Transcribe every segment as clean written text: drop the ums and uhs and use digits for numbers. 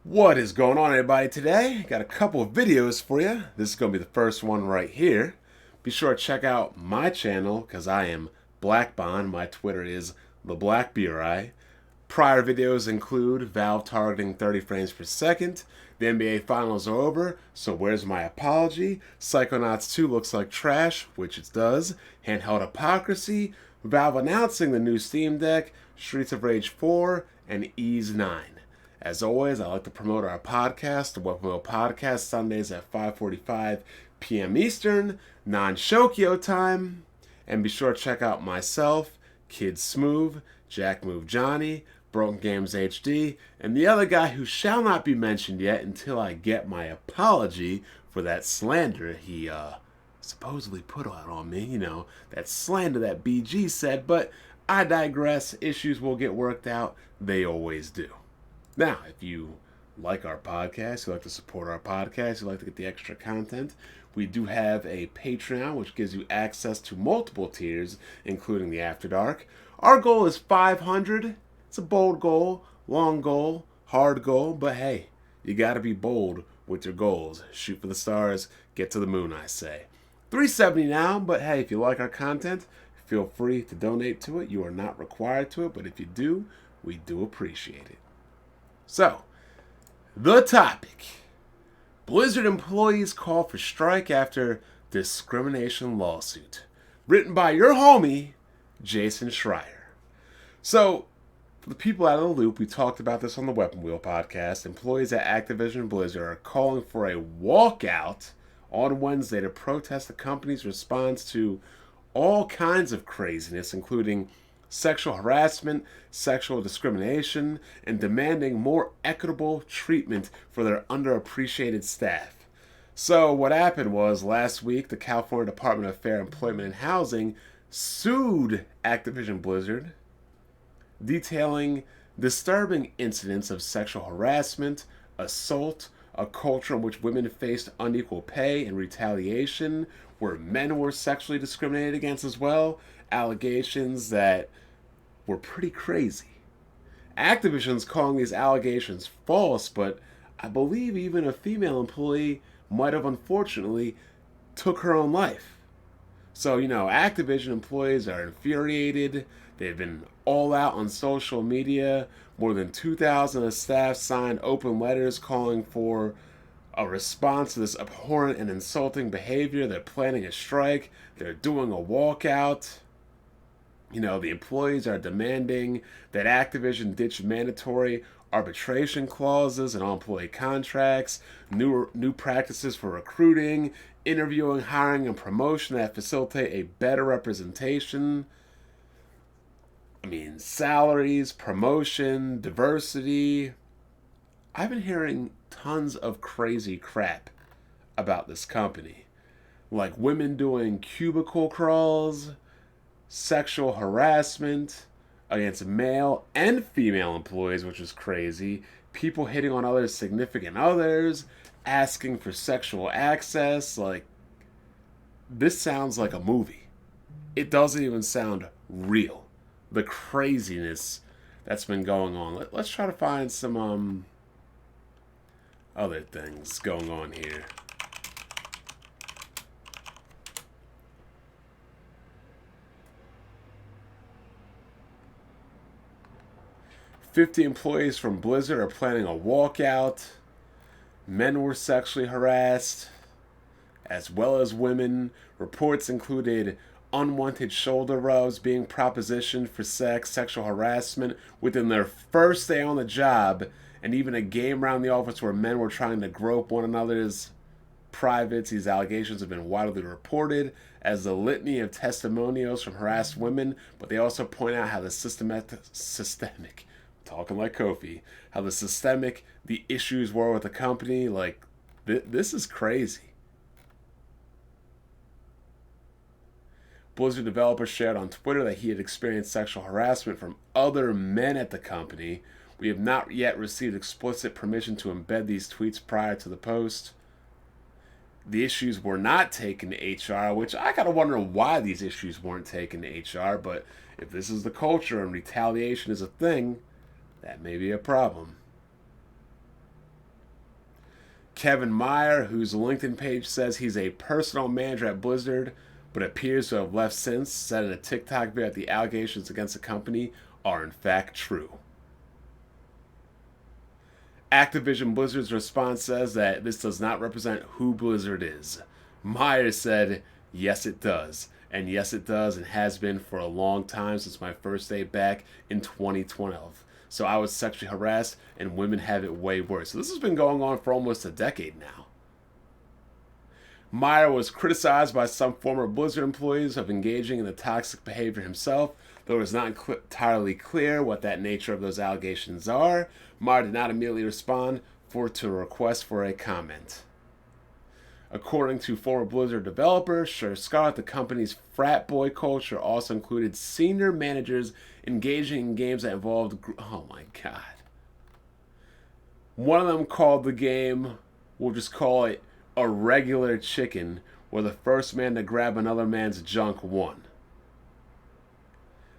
What is going on, everybody? Today got a couple of videos for you. This is going to be the first one right here. Be sure to check out my channel because I am Black Bond. My Twitter is the Black BRI. Prior videos include Valve targeting 30 frames per second. The NBA Finals are over, so where's my apology? Psychonauts 2 looks like trash, which it does. Handheld Hypocrisy. Valve announcing the new Steam Deck. Streets of Rage 4 and Ease 9. As always, I like to promote our podcast, the Weapon Wheel Podcast, Sundays at 5:45 p.m. Eastern, non-Shokyo time. And be sure to check out myself, Kid Smooth, Jack Move Johnny, Broken Games HD, and the other guy who shall not be mentioned yet until I get my apology for that slander he supposedly put out on me. That slander that BG said, but I digress. Issues will get worked out. They always do. Now, if you like our podcast, you like to support our podcast, you like to get the extra content, we do have a Patreon, which gives you access to multiple tiers, including the After Dark. Our goal is 500. It's a bold goal, long goal, hard goal, but hey, you got to be bold with your goals. Shoot for the stars, get to the moon, I say. 370 now, but hey, if you like our content, feel free to donate to it. You are not required to it, but if you do, we do appreciate it. So, the topic. Blizzard employees call for strike after discrimination lawsuit. Written by your homie, Jason Schreier. So, for the people out of the loop, we talked about this on the Weapon Wheel podcast. Employees at Activision Blizzard are calling for a walkout on Wednesday to protest the company's response to all kinds of craziness, including sexual harassment, sexual discrimination, and demanding more equitable treatment for their underappreciated staff. So what happened was last week, the California Department of Fair Employment and Housing sued Activision Blizzard, detailing disturbing incidents of sexual harassment, assault, a culture in which women faced unequal pay and retaliation, where men were sexually discriminated against as well, allegations that were pretty crazy. Activision's calling these allegations false, but I believe even a female employee might have unfortunately took her own life. So, Activision employees are infuriated. They've been all out on social media. More than 2,000 of staff signed open letters calling for a response to this abhorrent and insulting behavior. They're planning a strike. They're doing a walkout. The employees are demanding that Activision ditch mandatory arbitration clauses in all employee contracts, new practices for recruiting, interviewing, hiring, and promotion that facilitate a better representation. Salaries, promotion, diversity. I've been hearing tons of crazy crap about this company. Like women doing cubicle crawls, sexual harassment against male and female employees, which is crazy. People hitting on other significant others, asking for sexual access. This sounds like a movie. It doesn't even sound real. The craziness that's been going on. Let's try to find some other things going on here. "50 employees from Blizzard are planning a walkout. Men were sexually harassed, as well as women. Reports included unwanted shoulder rubs, being propositioned for sex, sexual harassment within their first day on the job, and even a game around the office where men were trying to grope one another's privates. These allegations have been widely reported as the litany of testimonials from harassed women, but they also point out how the systemic talking like Kofi, how the issues were with the company. This is crazy. Blizzard developer shared on Twitter that he had experienced sexual harassment from other men at the company. We have not yet received explicit permission to embed these tweets prior to the post. The issues were not taken to HR, which I gotta wonder why these issues weren't taken to HR, but if this is the culture and retaliation is a thing, that may be a problem. Kevin Meyer, whose LinkedIn page says he's a personal manager at Blizzard, but appears to have left since, said in a TikTok video that the allegations against the company are in fact true. Activision Blizzard's response says that this does not represent who Blizzard is. Meyer said, yes it does. And yes it does, and has been for a long time, since my first day back in 2012. So I was sexually harassed, and women have it way worse. So this has been going on for almost a decade now. Meyer was criticized by some former Blizzard employees of engaging in the toxic behavior himself, though it was not entirely clear what that nature of those allegations are. Meyer did not immediately respond to a request for a comment. According to former Blizzard developer Sher Scott, the company's frat boy culture also included senior managers engaging in games that involved... Oh my god. One of them called the game, we'll just call it a regular chicken, where the first man to grab another man's junk won.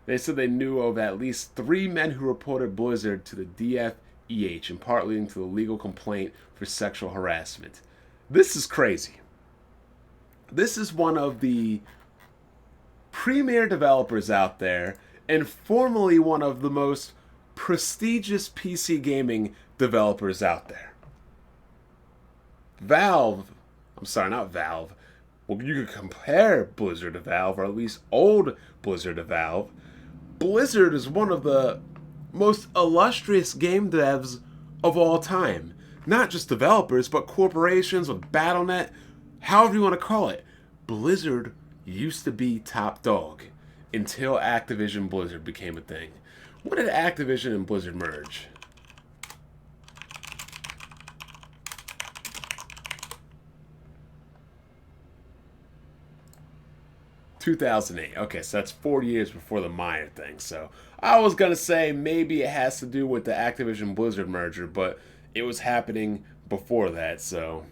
They said they knew of at least 3 men who reported Blizzard to the DFEH, in part leading to the legal complaint for sexual harassment. This is crazy. This is one of the premier developers out there, and formerly one of the most prestigious PC gaming developers out there. Valve, I'm sorry, not Valve. Well, you could compare Blizzard to Valve, or at least old Blizzard to Valve. Blizzard is one of the most illustrious game devs of all time. Not just developers, but corporations with Battle.net, however you want to call it. Blizzard used to be top dog until Activision Blizzard became a thing. When did Activision and Blizzard merge? ...2008. Okay, so that's 4 years before the Meyer thing. So I was going to say maybe it has to do with the Activision Blizzard merger, but it was happening before that, so...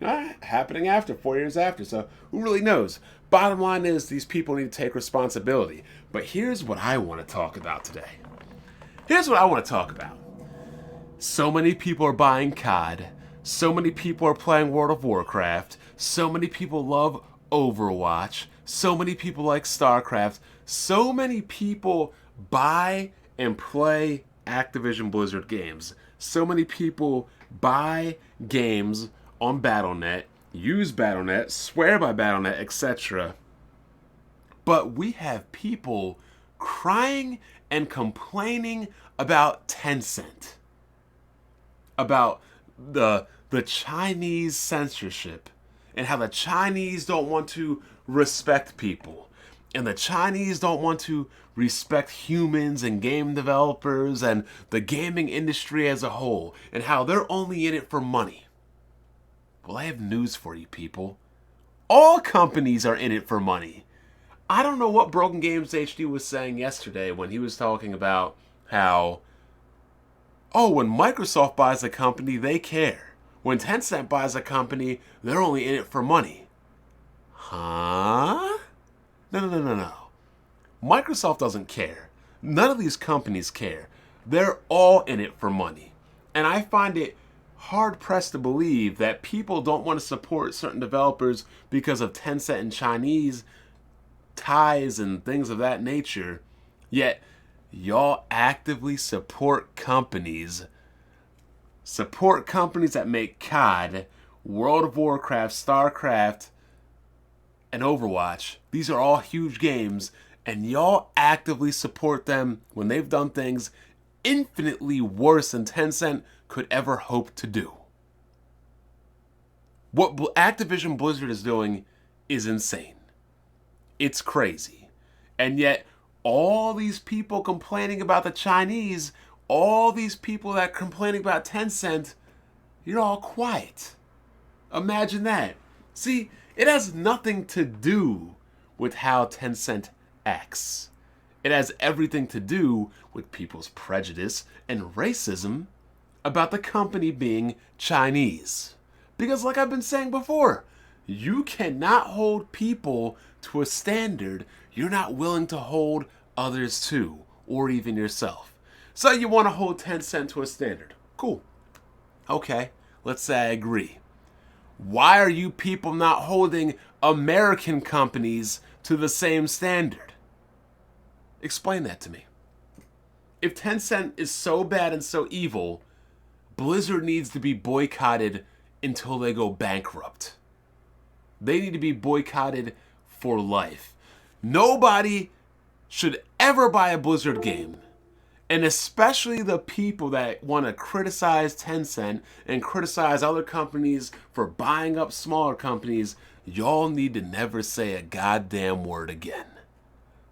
happening after, 4 years after, so who really knows? Bottom line is, these people need to take responsibility. But here's what I want to talk about today. Here's what I want to talk about. So many people are buying COD. So many people are playing World of Warcraft. So many people love Overwatch. So many people like StarCraft. So many people buy and play Activision Blizzard games. So many people buy games on Battle.net, use Battle.net, swear by Battle.net, etc. But we have people crying and complaining about Tencent. About the Chinese censorship. And how the Chinese don't want to respect people. And the Chinese don't want to respect humans and game developers and the gaming industry as a whole. And how they're only in it for money. Well, I have news for you people. All companies are in it for money. I don't know what Broken Games HD was saying yesterday when he was talking about how, oh, when Microsoft buys a company, they care. When Tencent buys a company, they're only in it for money. Huh? No. Microsoft doesn't care. None of these companies care. They're all in it for money. And I find it hard-pressed to believe that people don't want to support certain developers because of Tencent and Chinese ties and things of that nature, yet y'all actively support companies that make COD, World of Warcraft, StarCraft, and Overwatch. These are all huge games, and y'all actively support them when they've done things infinitely worse than Tencent could ever hope to do. What Activision Blizzard is doing is insane. It's crazy. And yet, all these people complaining about the Chinese, all these people that are complaining about Tencent, you're all quiet. Imagine that. See, it has nothing to do with how Tencent acts. It has everything to do with people's prejudice and racism about the company being Chinese. Because like I've been saying before, you cannot hold people to a standard you're not willing to hold others to, or even yourself. So you want to hold Tencent to a standard. Cool. Okay, let's say I agree. Why are you people not holding American companies to the same standard? Explain that to me. If Tencent is so bad and so evil, Blizzard needs to be boycotted until they go bankrupt. They need to be boycotted for life. Nobody should ever buy a Blizzard game. And especially the people that want to criticize Tencent and criticize other companies for buying up smaller companies, y'all need to never say a goddamn word again.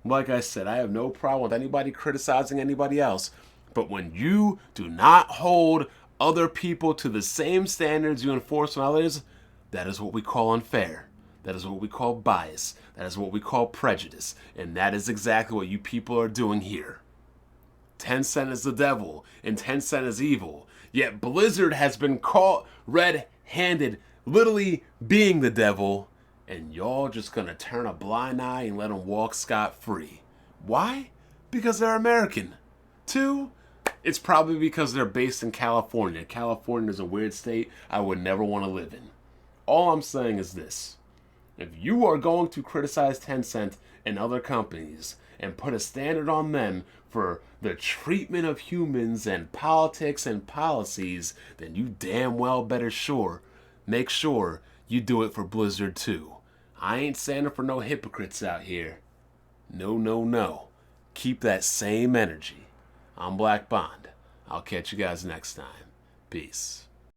Like I said, I have no problem with anybody criticizing anybody else. But when you do not hold other people to the same standards you enforce on others, that is what we call unfair. That is what we call bias. That is what we call prejudice. And that is exactly what you people are doing here. Tencent is the devil, and Tencent is evil. Yet Blizzard has been caught red-handed, literally being the devil, and y'all just gonna turn a blind eye and let them walk scot-free. Why? Because they're American. 2, it's probably because they're based in California. California is a weird state I would never want to live in. All I'm saying is this. If you are going to criticize Tencent and other companies and put a standard on them for the treatment of humans and politics and policies, then you damn well better make sure you do it for Blizzard too. I ain't standing for no hypocrites out here. No, no, no. Keep that same energy. I'm Black Bond. I'll catch you guys next time. Peace.